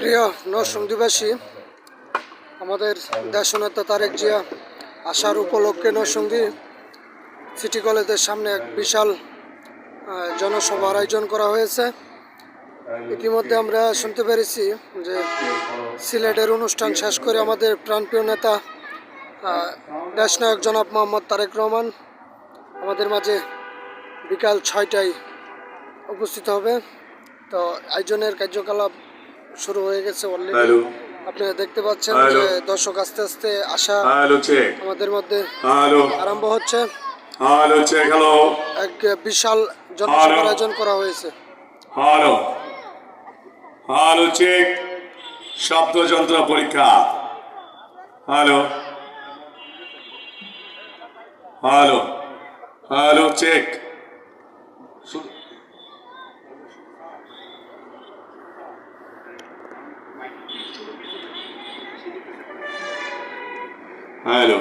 প্রিয় নরসিংদীবাসী, আমাদের দেশনেতা তারেক জিয়া আসার উপলক্ষে নরসিংদী সিটি কলেজের সামনে এক বিশাল জনসভার আয়োজন করা হয়েছে। ইতিমধ্যে আমরা শুনতে পেরেছি যে সিলেটের অনুষ্ঠান শেষ করে আমাদের প্রাণপ্রিয় নেতা দেশনায়ক জনাব মোহাম্মদ তারেক রহমান আমাদের মাঝে বিকাল 6টায় উপস্থিত হবে। তো আয়োজনের কার্যকলাপ শুরু হয়ে গেছে অলরেডি। আপনারা দেখতে পাচ্ছেন যে দর্শক আস্তে আস্তে আসা আমাদের মধ্যে আরম্ভ হচ্ছে। এক বিশাল জনসভার আয়োজন করা হয়েছে। হ্যালো হ্যালো চেক, শব্দযন্ত্র পরীক্ষা। Hello hello hello check. Hello